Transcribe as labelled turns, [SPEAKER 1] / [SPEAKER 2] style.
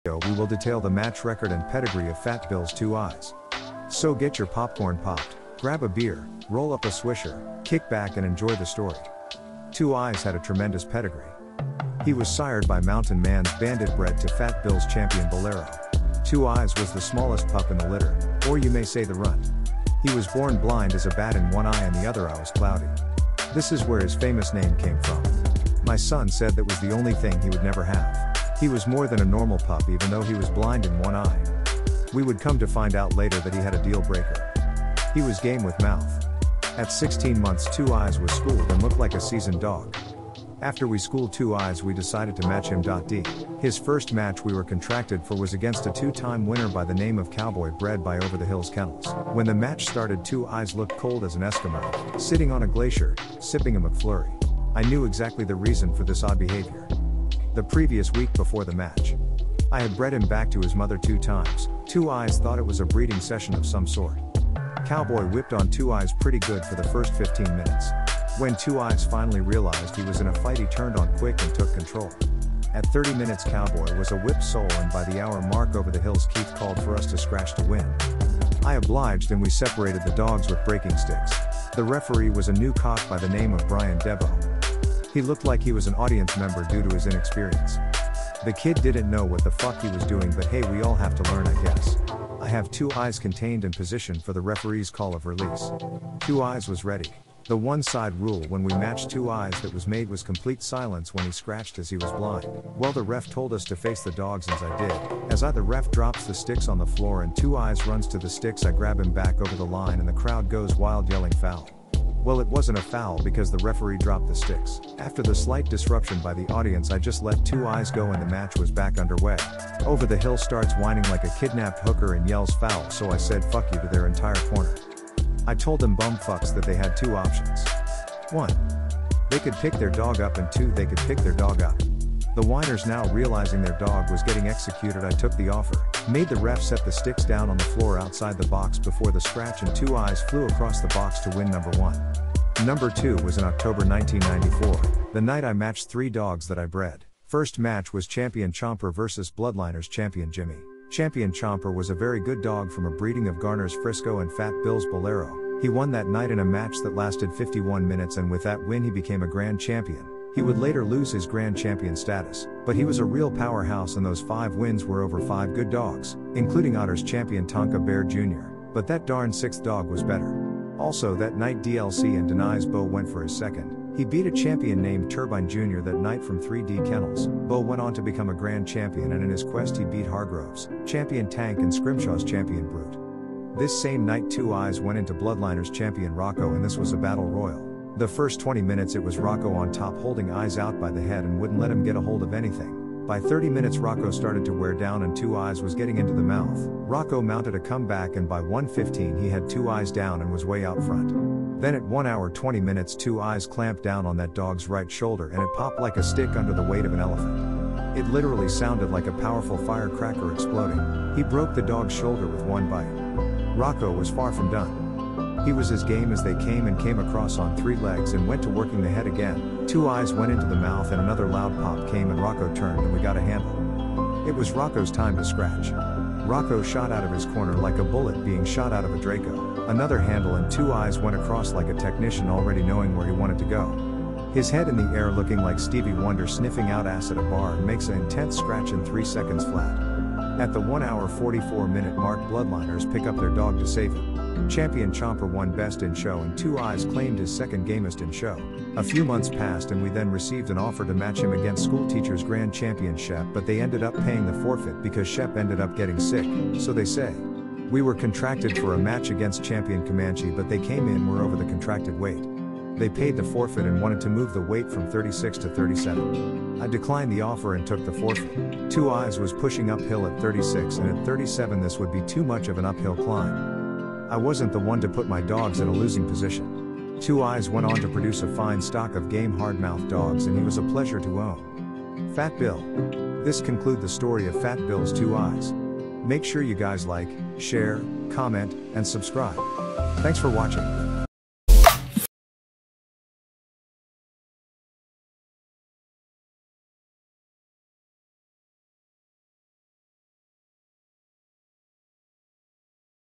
[SPEAKER 1] We will detail the match record and pedigree of Fat Bill's Two Eyes. So get your popcorn popped, grab a beer, roll up a swisher, kick back and enjoy the story. Two Eyes had a tremendous pedigree. He was sired by Mountain Man's Bandit bred to Fat Bill's champion Bolero. Two Eyes was the smallest pup in the litter, or you may say the runt. He was born blind as a bat in one eye and the other eye was cloudy. This is where his famous name came from. My son said that was the only thing he would never have. He was more than a normal pup even though he was blind in one eye. We would come to find out later that he had a deal breaker. He was game with mouth. At 16 months Two Eyes was schooled and looked like a seasoned dog. After we schooled Two Eyes we decided to match him. His first match we were contracted for was against a two-time winner by the name of Cowboy bred by Over the Hills Kennels. When the match started Two Eyes looked cold as an Eskimo, sitting on a glacier, sipping a McFlurry. I knew exactly the reason for this odd behavior. The previous week before the match, I had bred him back to his mother 2 times. Two Eyes thought it was a breeding session of some sort. Cowboy whipped on Two Eyes pretty good for the first 15 minutes. When Two Eyes finally realized he was in a fight he turned on quick and took control. At 30 minutes Cowboy was a whipped soul and by the hour mark Over the Hills Keith called for us to scratch to win. I obliged and we separated the dogs with breaking sticks. The referee was a new cock by the name of Brian Debo. He looked like he was an audience member due to his inexperience. The kid didn't know what the fuck he was doing, but hey, we all have to learn, I guess. I have Two Eyes contained and positioned for the referee's call of release. Two Eyes was ready. The one-side rule when we matched Two Eyes that was made was complete silence when he scratched as he was blind. Well, the ref told us to face the dogs as I did. As the ref drops the sticks on the floor and Two Eyes runs to the sticks, I grab him back over the line and the crowd goes wild yelling foul. Well, it wasn't a foul because the referee dropped the sticks. After the slight disruption by the audience I just let Two Eyes go and the match was back underway. Over the Hill starts whining like a kidnapped hooker and yells foul, so I said fuck you to their entire corner. I told them bumfucks that they had 2 options. 1. They could pick their dog up and 2. They could pick their dog up. The whiners now realizing their dog was getting executed, I took the offer, made the ref set the sticks down on the floor outside the box before the scratch and Two Eyes flew across the box to win number 1. Number 2 was in October 1994, the night I matched 3 dogs that I bred. First match was Champion Chomper versus Bloodliners Champion Jimmy. Champion Chomper was a very good dog from a breeding of Garner's Frisco and Fat Bill's Bolero. He won that night in a match that lasted 51 minutes and with that win he became a grand champion. He would later lose his grand champion status, but he was a real powerhouse and those 5 wins were over 5 good dogs, including Otters champion Tonka Bear Jr., but that darn 6th dog was better. Also that night DLC and Denai's Bo went for his second. He beat a champion named Turbine Jr. that night from 3D Kennels. Bo went on to become a grand champion and in his quest he beat Hargroves, champion Tank and Scrimshaw's champion Brute. This same night Two Eyes went into Bloodliners champion Rocco and this was a battle royal. The first 20 minutes it was Rocco on top holding Eyes out by the head and wouldn't let him get a hold of anything. By 30 minutes Rocco started to wear down and Two Eyes was getting into the mouth. Rocco mounted a comeback and by 1:15 he had Two Eyes down and was way out front. Then at 1 hour 20 minutes Two Eyes clamped down on that dog's right shoulder and it popped like a stick under the weight of an elephant. It literally sounded like a powerful firecracker exploding. He broke the dog's shoulder with one bite. Rocco was far from done. He was as game as they came and came across on 3 legs and went to working the head again. Two Eyes went into the mouth and another loud pop came and Rocco turned and we got a handle. It was Rocco's time to scratch. Rocco shot out of his corner like a bullet being shot out of a Draco. Another handle and Two Eyes went across like a technician already knowing where he wanted to go. His head in the air looking like Stevie Wonder sniffing out ass at a bar and makes an intense scratch in 3 seconds flat. At the 1 hour 44 minute mark Bloodliners pick up their dog to save him. Champion Chomper won best in show and Two Eyes claimed his second gamest in show. A few months passed and we then received an offer to match him against school teachers grand champion Shep, but they ended up paying the forfeit because Shep ended up getting sick, so they say. We were contracted for a match against champion Comanche but they came in were over the contracted weight. They paid the forfeit and wanted to move the weight from 36 to 37. I declined the offer and took the forfeit. Two Eyes was pushing uphill at 36 and at 37 this would be too much of an uphill climb. I wasn't the one to put my dogs in a losing position. Two Eyes went on to produce a fine stock of game hardmouth dogs and he was a pleasure to own. Fat Bill. This concludes the story of Fat Bill's Two Eyes. Make sure you guys like, share, comment, and subscribe. Thanks for watching.